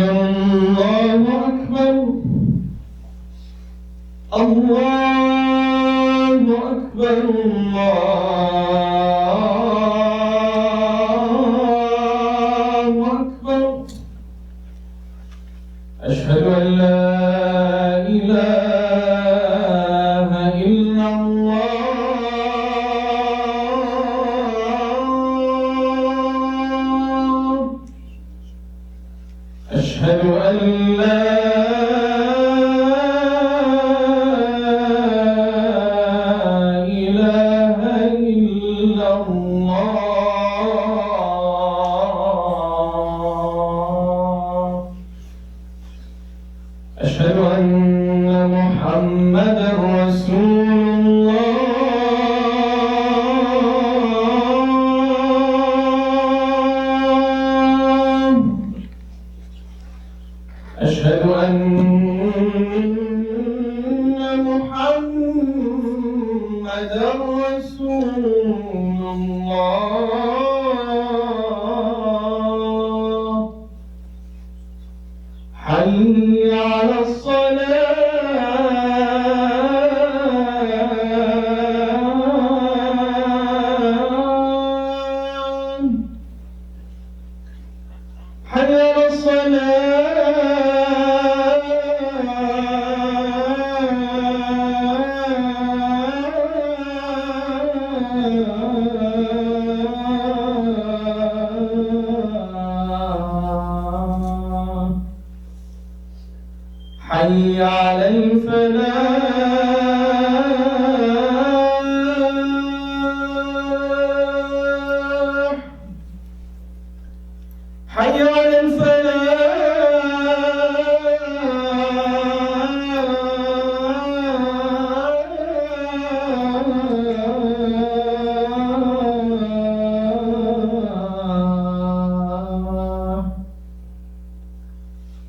الله أكبر الله أكبر الله أكبر أشهد أن لا إله إلا الله أشهد أن لا إله إلا الله أشهد أن محمدًا رسول الله أشهد أن محمدًا رسول الله حي على الصلاة حي على الصلاة حي على الفلاح حي على الفلاح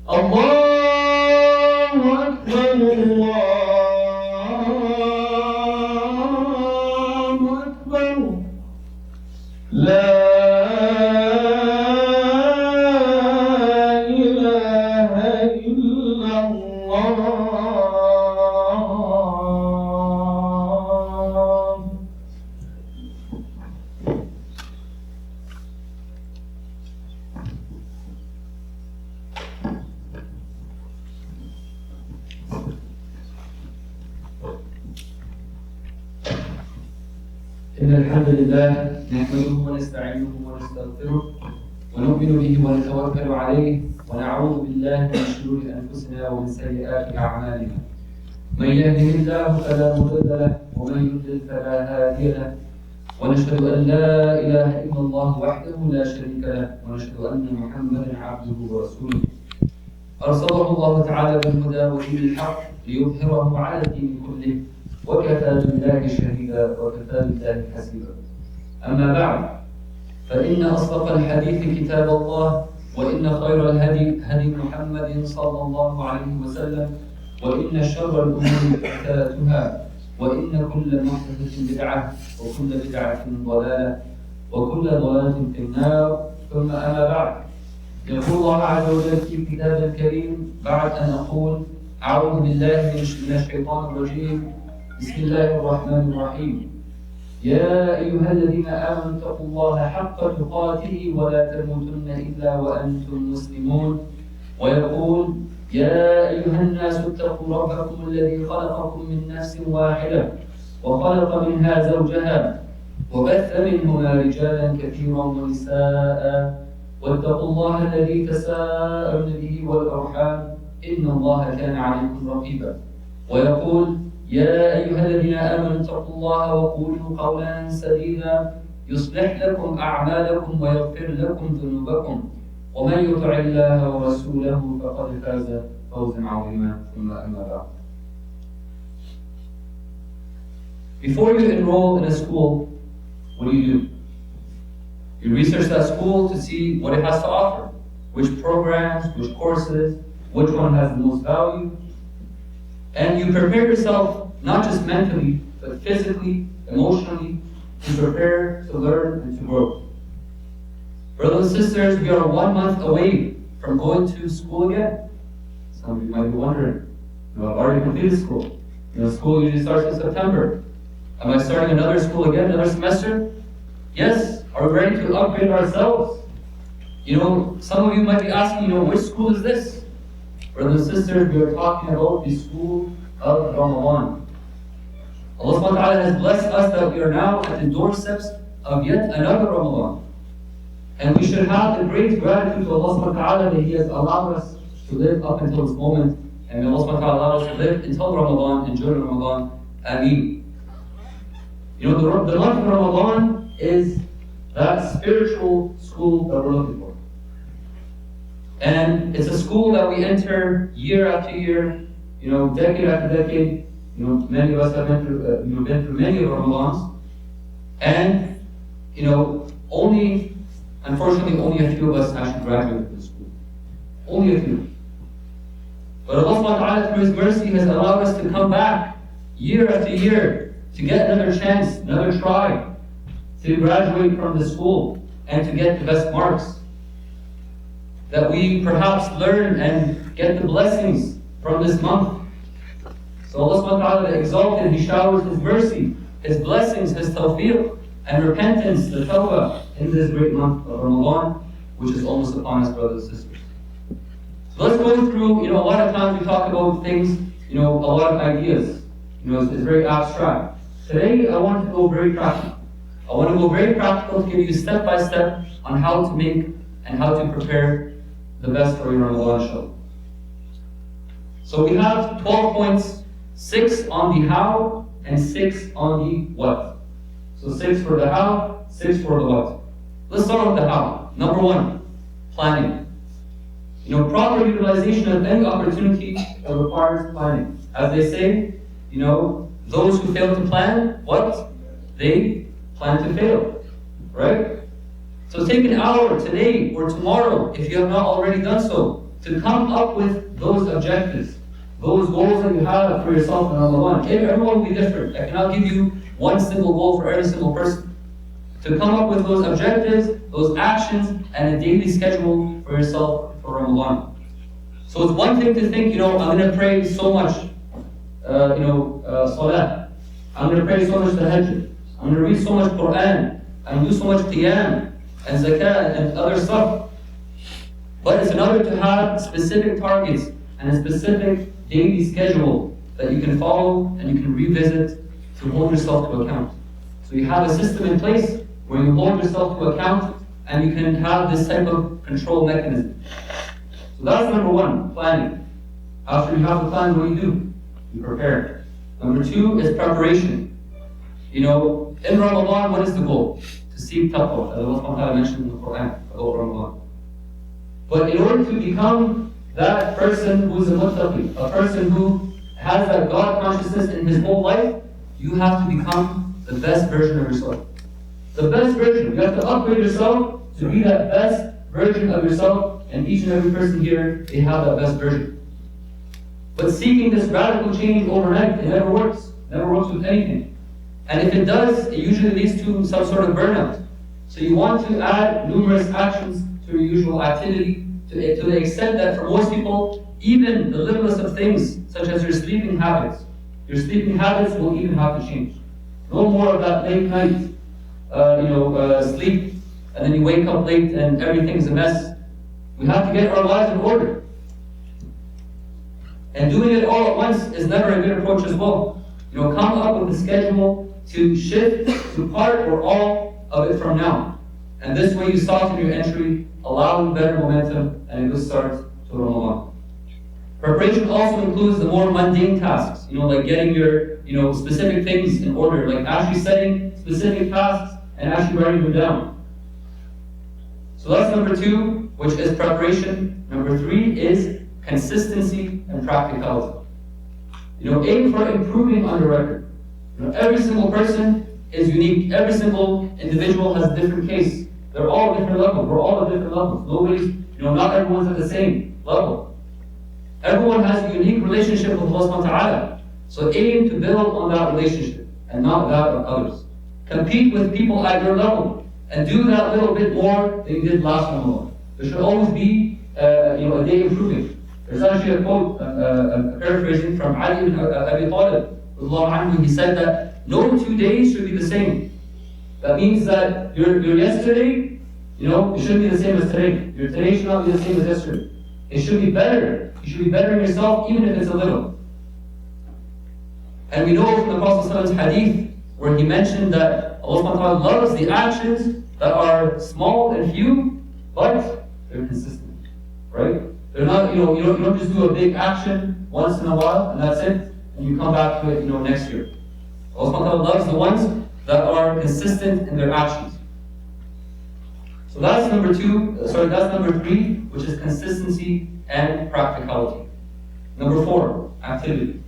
الله أكبر الله أكبر لا إله إلا الله إن الحمد لله نحمده ونستعينه ونستغفره ونؤمن به ونتوكل عليه ونعوذ بالله من شرور أنفسنا ومن سيئات أعمالنا. من يهده الله فلا مضل له ومن يضلل فلا هادي له ونشهد أن لا إله إلا الله وحده لا شريك له ونشهد أن محمدا عبده ورسوله أرسله الله تعالى بالهدى ودين الحق ليظهره على الدين كله وكفى بالله شهيدا وكفى بالله حسيبا. أما بعد فإن أصدق الحديث كتاب الله وإن خير الهدي هدي محمد صلى الله عليه وسلم وإن شر الأمور محدثاتها وإن كل محدثة بدعة وكل بدعة ضلالة وكل ضلالة في النار. ثم أما بعد يقول الله عز وجل في كتابه الكريم بعد أن أقول أعوذ بالله من الشيطان الرجيم بسم الله الرحمن الرحيم يا أيها الذين آمنوا اتقوا الله حق تقاته ولا تموتن إلا وأنتم مسلمون. ويقول يا أيها الناس اتقوا ربكم الذي خلقكم من نفس واحدة وخلق منها زوجها وبث منهما رجالا كثيرا ونساء واتقوا الله الذي تساءلون به والأرحام إن الله كان عليكم رقيبا. ويقول يا أيها الذين آمنوا اتقوا الله وقولوا قولا سديدا يصلح لكم أعمالكم ويغفر لكم ذنوبكم ومن يطع الله ورسوله فقد فاز فوزا عظيما. ثم أما بعد. Before you enroll in a school, what do? You research that school to see what it has to offer, which programs, which courses, which one has the most value. And you prepare yourself, not just mentally, but physically, emotionally, to prepare, to learn, and to grow. Brothers and sisters, we are 1 month away from going to school again? Some of you might be wondering, I've already completed school. School usually starts in September. Am I starting another school again, another semester? Yes. Are we ready to upgrade ourselves? Some of you might be asking, which school is this? Brothers and sisters, we are talking about the school of Ramadan. Allah subhanahu wa ta'ala has blessed us that we are now at the doorsteps of yet another Ramadan. And we should have the great gratitude to Allah subhanahu wa ta'ala that He has allowed us to live up until this moment. And may Allah subhanahu wa ta'ala allow us to live until Ramadan and during Ramadan. Ameen. The month of Ramadan is that spiritual school that we're looking for. And it's a school that we enter year after year, decade after decade. Many of us have been through many of Ramadans. And, unfortunately, only a few of us actually graduate from the school. Only a few. But Allah subhanahu wa ta'ala, through His mercy, has allowed us to come back year after year to get another chance, another try, to graduate from the school and to get the best marks. That we perhaps learn and get the blessings from this month. So Allah subhanahu wa ta'ala, the exalted, He showers His mercy, His blessings, His tawfiq, and repentance, the tawbah, in this great month of Ramadan, which is almost upon us, brothers and sisters. So let's go through, a lot of times we talk about things, a lot of ideas. It's very abstract. Today, I want to go very practical. I want to go very practical to give you step by step on how to make and how to prepare the best for your Ramadan show. So we have 12 points, 6 on the how and 6 on the what. So 6 for the how, 6 for the what. Let's start with the how. Number 1, planning. Proper utilization of any opportunity that requires planning. As they say, those who fail to plan, what? They plan to fail. Right? So take an hour today or tomorrow, if you have not already done so, to come up with those objectives, those goals that you have for yourself in Ramadan. Everyone will be different. I cannot give you one single goal for every single person. To come up with those objectives, those actions, and a daily schedule for yourself for Ramadan. So it's one thing to think, I'm going to pray so much, salah. I'm going to pray so much tahajjud. I'm going to read so much Quran. and do so much qiyam and zakah and other stuff. But it's another to have specific targets and a specific daily schedule that you can follow and you can revisit to hold yourself to account. So you have a system in place where you hold yourself to account and you can have this type of control mechanism. So that's number one, planning. After you have the plan, what do? You prepare. Number two is preparation. In Ramadan, what is the goal? To seek taqwa, as Allah mentioned in the Quran about Ramadan. But in order to become that person who is a muttaqi, a person who has that God consciousness in his whole life, you have to become the best version of yourself. The best version. You have to upgrade yourself to be that best version of yourself, and each and every person here, they have that best version. But seeking this radical change overnight, it never works. It never works with anything. And if it does, it usually leads to some sort of burnout. So you want to add numerous actions to your usual activity to the extent that for most people, even the littlest of things, such as your sleeping habits will even have to change. No more of that late night, sleep, and then you wake up late and everything's a mess. We have to get our lives in order. And doing it all at once is never a good approach as well. Come up with a schedule to shift to part or all of it from now. And this way you soften your entry, allowing better momentum and a good start to Ramadan. Preparation also includes the more mundane tasks, like getting your specific things in order, like actually setting specific tasks and actually writing them down. So that's number two, which is preparation. Number three is consistency and practicality. Aim for improving on your record. Every single person is unique. Every single individual has a different case. They're all different levels. We're all at different levels. Nobody's, not everyone's at the same level. Everyone has a unique relationship with Allah subhanahu wa ta'ala. So aim to build on that relationship and not that of others. Compete with people at your level and do that little bit more than you did last Ramadan. There should always be a day improving. There's actually a quote, paraphrasing from Ali ibn Abi Talib. He said that no 2 days should be the same. That means that your yesterday, it shouldn't be the same as today. Your today should not be the same as yesterday. It should be better. You should be bettering yourself even if it's a little. And we know from the Prophet's hadith where he mentioned that Allah subhanahu wa ta'ala loves the actions that are small and few, but they're consistent. Right? They're not, you don't just do a big action once in a while and that's it, and you come back to it, next year. Allah subhanahu wa ta'ala loves the ones that are consistent in their actions. So that's number three, which is consistency and practicality. Number 4, activity.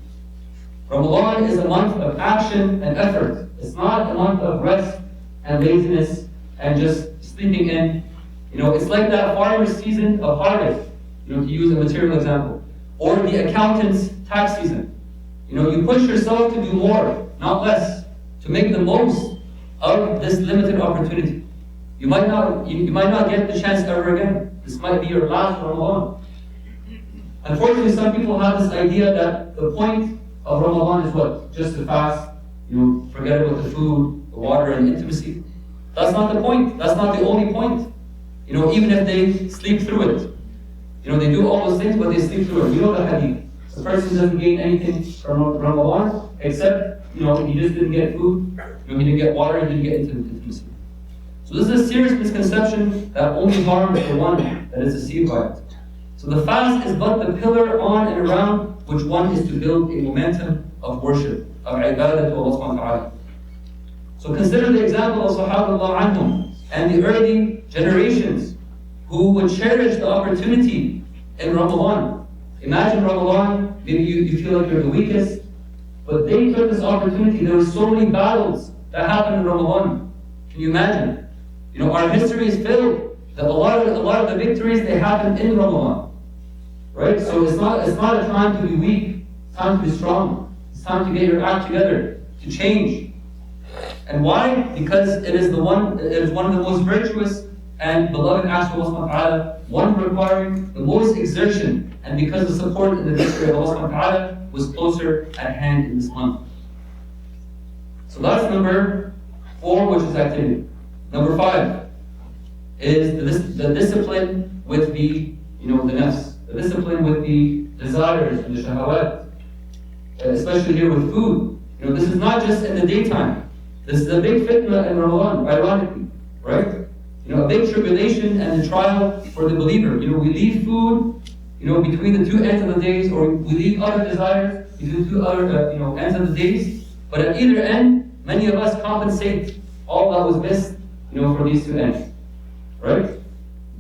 Ramadan is a month of action and effort. It's not a month of rest and laziness and just sleeping in. It's like that farmer's season of harvest, to use a material example. Or the accountant's tax season. You push yourself to do more, not less, to make the most of this limited opportunity. You might not get the chance ever again. This might be your last Ramadan. Unfortunately, some people have this idea that the point of Ramadan is what? Just to fast, forget about the food, the water, and intimacy. That's not the point. That's not the only point. Even if they sleep through it. They do all those things, but they sleep through it. You know the hadith. The person doesn't gain anything from Ramadan, except, he just didn't get food, he didn't get water, he didn't get intimacy. So this is a serious misconception that only harms the one that is deceived by it. So the fast is but the pillar on and around which one is to build a momentum of worship, of ibadah to Allah subhanahu wa ta'ala. So consider the example of Sahaba anhum and the early generations who would cherish the opportunity in Ramadan. Imagine Ramadan, maybe you feel like you're the weakest, but they took this opportunity. There were so many battles that happened in Ramadan. Can you imagine? Our history is filled that a lot of the victories, they happened in Ramadan. Right? So it's not a time to be weak, it's time to be strong. It's time to get your act together, to change. And why? Because it is one of the most virtuous and beloved acts of Allah subhanahu wa ta'ala, one requiring the most exertion, and because the support in the victory of Allah subhanahu wa ta'ala was closer at hand in this month. So that's number 4, which is activity. Number 5 is the discipline with the nafs, the discipline with the desires and the shahawat, especially here with food. This is not just in the daytime. This is a big fitna in Ramadan, ironically, right? A big tribulation and a trial for the believer. We leave food, between the 2 ends of the days, or we leave other desires between the 2 other, ends of the days. But at either end, many of us compensate all that was missed, for these 2 ends, right?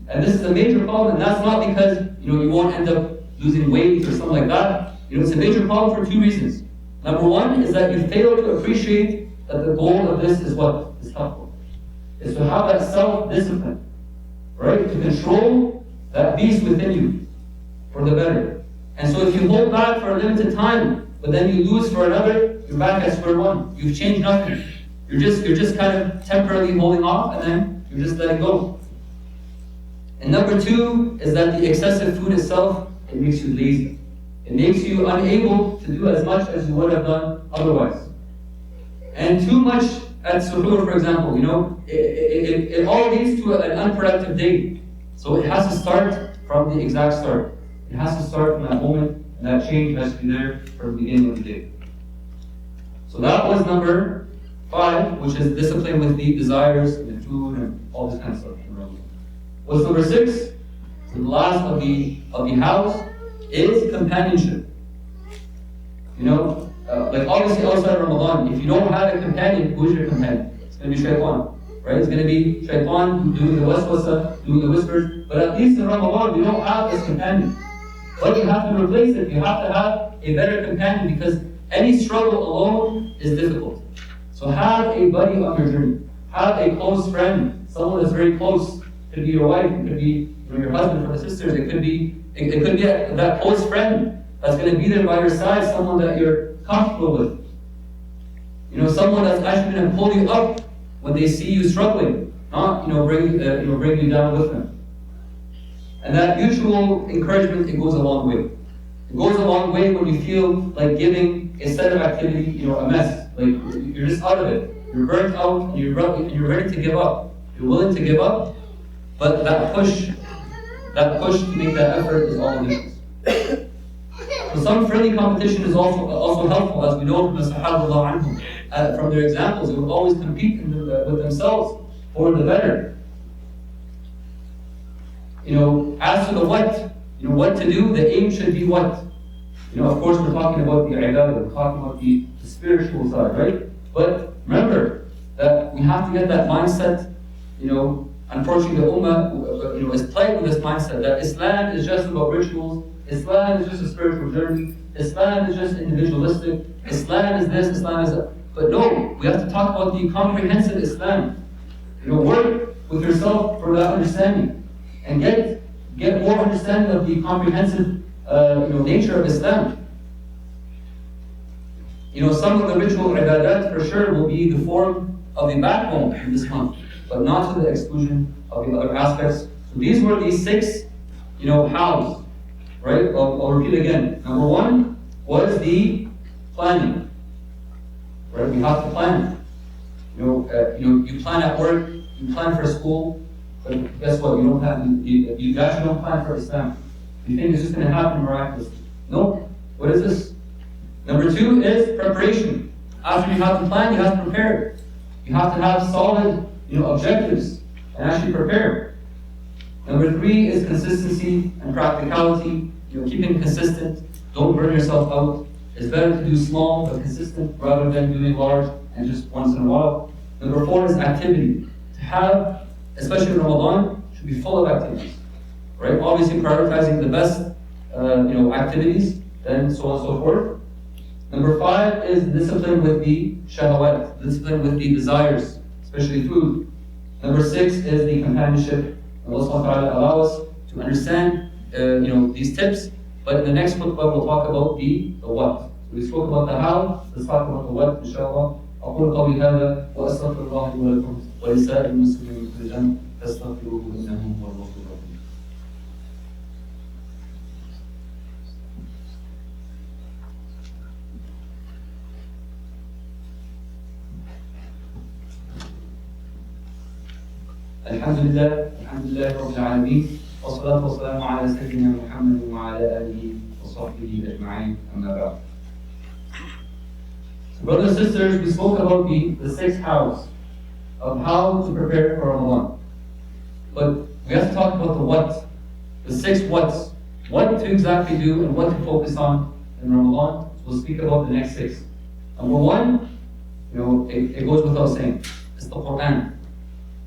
And this is a major problem, and that's not because, you won't end up losing weight or something like that. It's a major problem for 2 reasons. Number 1 is that you fail to appreciate that the goal of this is what? Is taqwa. Is to have that self-discipline, right? To control that beast within you for the better. And so if you hold back for a limited time, but then you lose for another, you're back at square one. You've changed nothing. You're just kind of temporarily holding off, and then you're just letting go. And number 2 is that the excessive food itself, it makes you lazy. It makes you unable to do as much as you would have done otherwise. And too much at suhoor, for example, it all leads to an unproductive day. So it has to start from the exact start. It has to start from that moment, and that change has to be there from the beginning of the day. So that was number 5, which is discipline with the desires and the food and all this kind of stuff. What's number 6? The last of the house is companionship. Like obviously outside Ramadan, if you don't have a companion, who's your companion? It's going to be shaitan, right? It's going to be shaitan doing the waswasa, doing the whispers. But at least in Ramadan, we don't have this companion. But you have to replace it. You have to have a better companion, because any struggle alone is difficult. So have a buddy on your journey. Have a close friend, someone that's very close. It could be your wife, it could be your husband or sisters. It could be that close friend that's going to be there by your side, someone that you're comfortable with. Someone that's actually going to pull you up when they see you struggling, not bring you down with them. And that mutual encouragement, it goes a long way. It goes a long way when you feel like giving a set of activity, a mess. Like you're just out of it. You're burnt out and you're ready to give up. You're willing to give up, but that push to make that effort is all it needs. So some friendly competition is also helpful, as we know from the Sahaba anhum. From their examples, they would always compete with themselves for the better. As to the what to do, the aim should be what? Of course, we're talking about the ibadah, we're talking about the spiritual side, right? But remember that we have to get that mindset. Unfortunately, the ummah, is plagued with this mindset that Islam is just about rituals. Islam is just a spiritual journey. Islam is just individualistic. Islam is this. Islam is that. But no, we have to talk about the comprehensive Islam. Work with yourself for that understanding, and get more understanding of the comprehensive, nature of Islam. Some of the ritual ibadat for sure will be the form of the backbone of this month, but not to the exclusion of the other aspects. So these were the 6, hows, right? I'll repeat again. Number 1 was the planning, right? We have to plan. You plan at work, you plan for school, but guess what? You actually don't plan for Islam. You think it's just going to happen miraculously. No. What is this? Number 2 is preparation. After you have the plan, you have to prepare. You have to have solid, objectives and actually prepare. Number 3 is consistency and practicality. Keeping consistent. Don't burn yourself out. It's better to do small but consistent rather than doing large and just once in a while. Number 4 is activity. To have, especially in Ramadan, should be full of activities. Right? Obviously prioritizing the best activities, and so on and so forth. Number 5 is discipline with the shahawat, discipline with the desires, especially food. Number 6 is the companionship. Allah subhanahu wa ta'ala allow us to understand these tips, but in the next khutbah we'll talk about the what. So we spoke about the how, let's talk about the what, inshallah. أقول قولي هذا وأستغفر الله لي ولكم ولسائر المسلمين من كل ذنب فاستغفروه إنه هو الغفور الرحيم. الحمد لله رب العالمين والصلاة والسلام على سيدنا محمد وعلى آله وصحبه أجمعين أما بعد. So brothers and sisters, we spoke about the 6 hows of how to prepare for Ramadan. But we have to talk about the what, the 6 whats, what to exactly do and what to focus on in Ramadan. So we'll speak about the next 6. Number 1, it goes without saying, it's the Quran.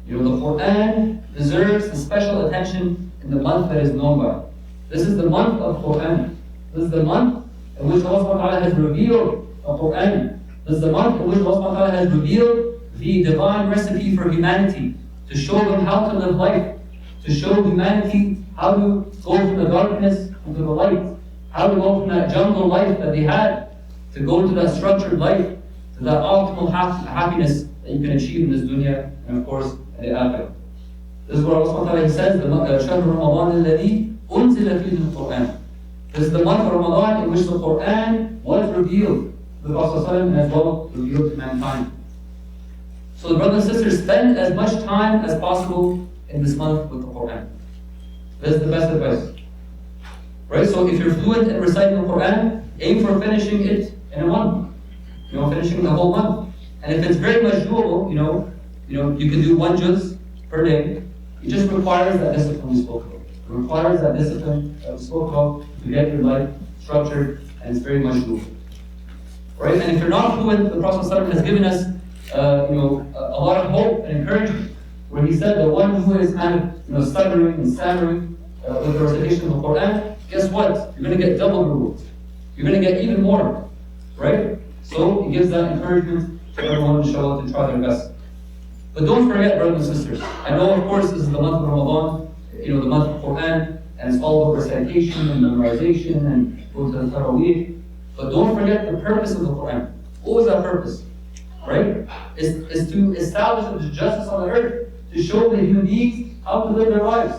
The Quran deserves the special attention in the month that is known by. This is the month of Quran. This is the month in which Allah has revealed the Quran. This is the month in which Allah has revealed the divine recipe for humanity, to show them how to live life, to show humanity how to go from the darkness into the light, how to go from that jungle life that they had, to go into that structured life, to that optimal happiness that you can achieve in this dunya, and of course, the akhirah. This is what Allah says, شهر رمضان الذي أنزل فيه القرآن. This is the month of Ramadan in which the Quran was revealed to the Prophet and as well revealed to mankind. So the brothers and sisters, spend as much time as possible in this month with the Quran. This is the best advice. Right? So if you're fluent in reciting the Quran, aim for finishing it in a month. Finishing the whole month. And if it's very much doable, you can do 1 juz per day. It just requires that discipline we spoke about. It requires that discipline that we spoke about to get your life structured, and it's very much doable. Right? And if you're not fluent, the Prophet ﷺ has given us a lot of hope and encouragement, where he said the one who is kind of stuttering and stammering with the recitation of the Quran, guess what? You're going to get double rewards. You're going to get even more. Right? So he gives that encouragement to everyone, inshallah, to try their best. But don't forget, brothers and sisters, I know, of course, this is the month of Ramadan, the month of Quran, and it's all about recitation and memorization and go to the Taraweeh. But don't forget the purpose of the Quran. What was that purpose? Right? Is to establish the justice on the earth, to show the human beings how to live their lives.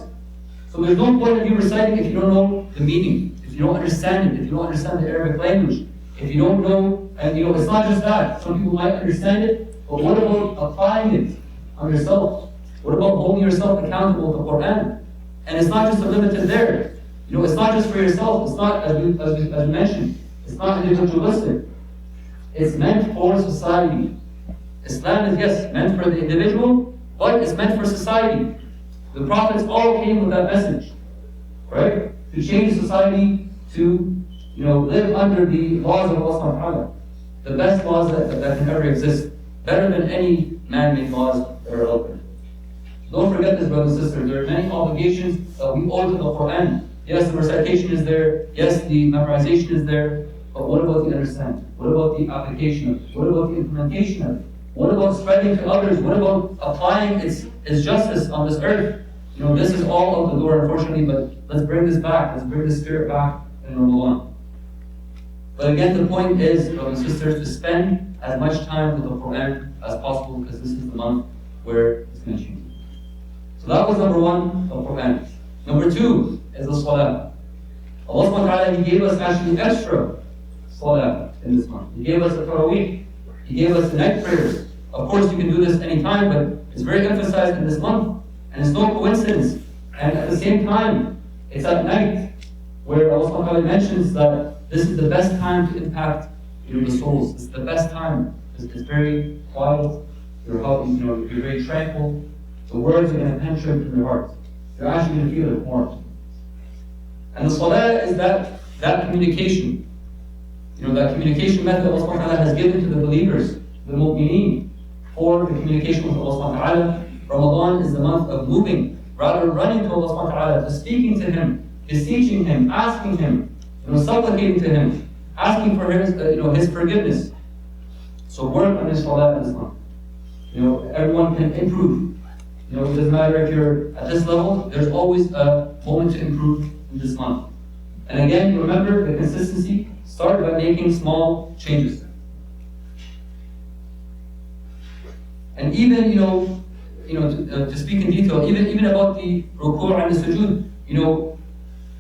So So there's no point in you reciting if you don't know the meaning, if you don't understand it, if you don't understand the Arabic language, if you don't know, and it's not just that. Some people might understand it, but what about applying it on yourself? What about holding yourself accountable to the Quran? And it's not just limited there. It's not just for yourself. It's not, as we mentioned, it's not individualistic. It's meant for society. Islam is, yes, meant for the individual, but it's meant for society. The prophets all came with that message, right? To change society, to live under the laws of Allah subhanahu wa ta'ala. The best laws that can ever exist. Better than any man-made laws that are out there. Don't forget this, brothers and sisters. There are many obligations that we owe to the Quran. Yes, the recitation is there. Yes, the memorization is there. But what about the understanding? What about the application of it? What about the implementation of it? What about spreading to others? What about applying its justice on this earth? This is all out the door, unfortunately, but let's bring this back. Let's bring this spirit back in Ramadan. But again, the point is, brothers and sisters, to spend as much time with the Quran as possible, because this is the month where it's going to change. So that was number one, the Quran. Number two is the Salah. Allah subhanahu wa ta'ala, He gave us actually extra Salah in this month. He gave us a Taraweeh. He gave us the night prayers. Of course, you can do this anytime, but it's very emphasized in this month. And it's no coincidence. And at the same time, it's at night, where Allah subhanahu wa ta'ala mentions that this is the best time to impact the souls. It's the best time. It's very quiet. You're very tranquil. The words are going to penetrate in your heart. You're actually going to feel it more. And the salah is that communication. That communication method Allah subhanahu wa ta'ala has given to the believers, the mu'mineen, for the communication with Allah subhanahu wa ta'ala. Ramadan is the month of moving, rather running to Allah subhanahu wa ta'ala, to speaking to Him, beseeching Him, asking Him, supplicating to Him, asking for His forgiveness. So work on your salah in this month. Everyone can improve. It doesn't matter if you're at this level, there's always a moment to improve in this month. And again, remember the consistency. Start by making small changes. And even, to speak in detail, even about the ruku' and the sujood,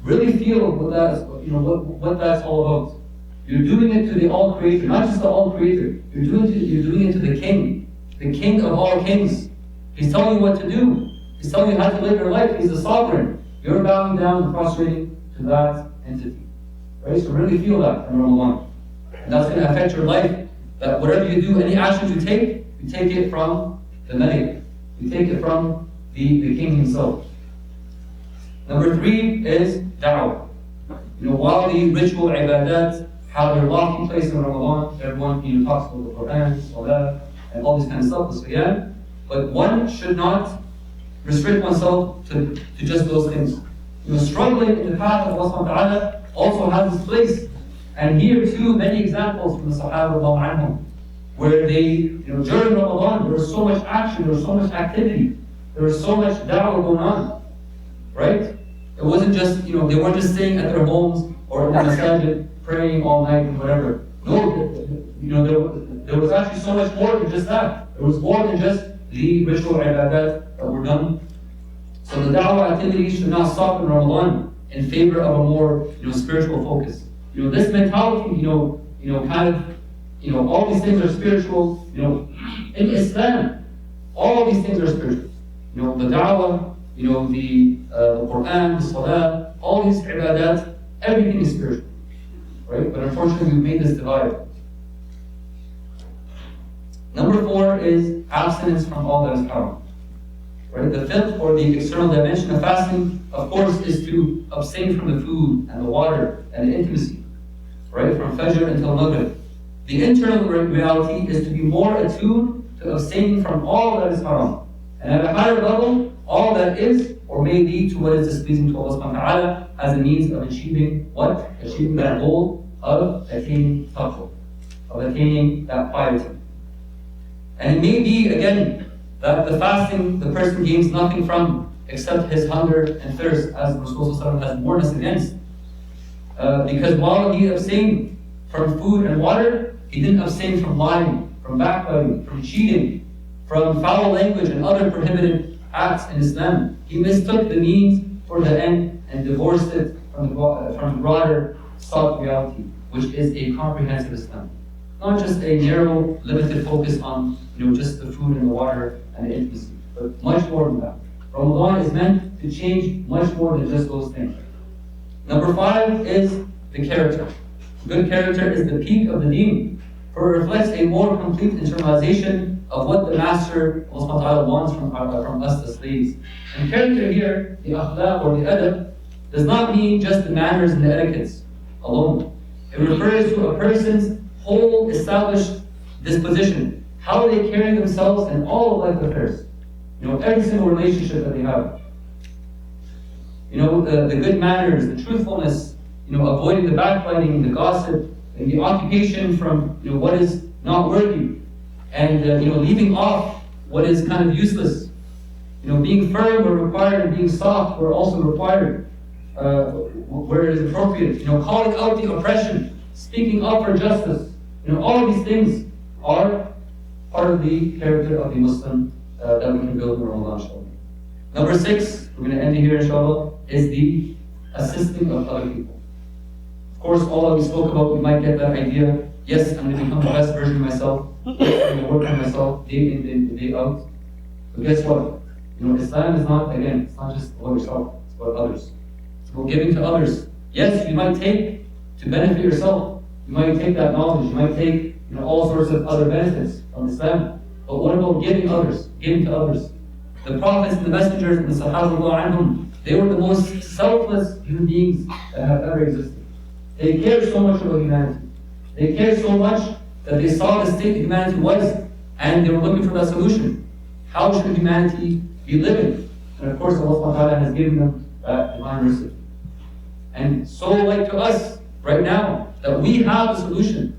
really feel what that's all about. You're doing it to the All-Creator, not just the All-Creator. You're doing it to the King of all kings. He's telling you what to do. He's telling you how to live your life. He's the sovereign. You're bowing down and prostrating to that entity. Right? So really feel that in Ramadan. And that's going to affect your life. That whatever you do, any actions you take it from the Malik. You take it from the King himself. Number three is da'wah. While the ritual ibadat have their lofty place in Ramadan, everyone talks about the Quran, Salah, and all this kind of stuff, the Siyam, but one should not restrict oneself to just those things. Struggling in the path of Allah subhanahu wa ta'ala also has its place. And here too, many examples from the Sahaba where they, during Ramadan, there was so much action, there was so much activity, there was so much da'wah going on, right? It wasn't just, they weren't just staying at their homes or in the masajid praying all night and whatever. No, there was actually so much more than just that. There was more than just the ritual ibadat that were done. So the da'wah activities should not stop in Ramadan in favor of a more, spiritual focus. This mentality, kind of, all these things are spiritual. In Islam, all these things are spiritual. The da'wah, the Quran, the salah, all these ibadat, everything is spiritual, right? But unfortunately, we've made this divide. Number four is abstinence from all that is haram. Right? The fifth, or the external dimension of fasting, of course, is to abstain from the food and the water and the intimacy, right? From Fajr until Maghrib. The internal reality is to be more attuned to abstaining from all that is haram. And at a higher level, all that is or may lead to what is displeasing to Allah subhanahu wa ta'ala as a means of achieving what? Achieving that goal of attaining taqwa, of attaining that piety. And it may be, again, that the fasting the person gains nothing from except his hunger and thirst, as Rasulullah has warned us against. Because while he abstained from food and water, he didn't abstain from lying, from backbiting, from cheating, from foul language and other prohibited acts in Islam. He mistook the means for the end and divorced it from the broader sought reality, which is a comprehensive Islam. Not just a narrow, limited focus on just the food and the water and the intimacy, but much more than that. Ramadan is meant to change much more than just those things. Number 5 is the character. Good character is the peak of the deen, for it reflects a more complete internalization of what the Master Allah wants from us, the slaves. And character here, the akhlaq or the adab, does not mean just the manners and the etiquettes alone. It refers to a person's whole established disposition, how they carry themselves in all of life affairs. Every single relationship that they have. The good manners, the truthfulness, avoiding the backbiting, the gossip, and the occupation from what is not worthy, and leaving off what is kind of useless. Being firm where required and being soft where also required, where it is appropriate. Calling out the oppression, speaking up for justice. All of these things are part of the character of the Muslim that we can build in Ramadan, inshallah. Number 6, we're going to end it here, inshallah, is the assisting of other people. Of course, all that we spoke about, we might get that idea. Yes, I'm going to become the best version of myself. Yes, I'm going to work on myself day in, day out. But guess what? Islam is not, again, it's not just about yourself, it's about others. It's about giving to others. Yes, you might take to benefit yourself. You might take that knowledge. You might take all sorts of other benefits from Islam. But what about giving others? Giving to others. The prophets and the messengers and the Sahaba, they were the most selfless human beings that have ever existed. They cared so much about humanity. They cared so much that they saw the state that humanity was, and they were looking for that solution. How should humanity be living? And of course, Allah has given them that divine mercy. And so, like to us right now, that we have a solution,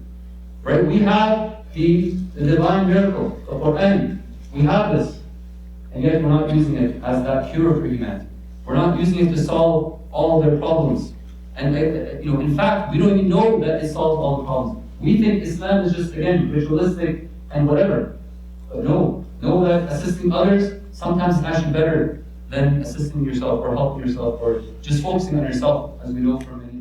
right? We have the divine miracle, the Quran. We have this, and yet we're not using it as that cure for humanity. We're not using it to solve all their problems. And in fact, we don't even know that it solves all the problems. We think Islam is just, again, ritualistic and whatever. But no, know that assisting others sometimes is actually better than assisting yourself or helping yourself or just focusing on yourself, as we know from many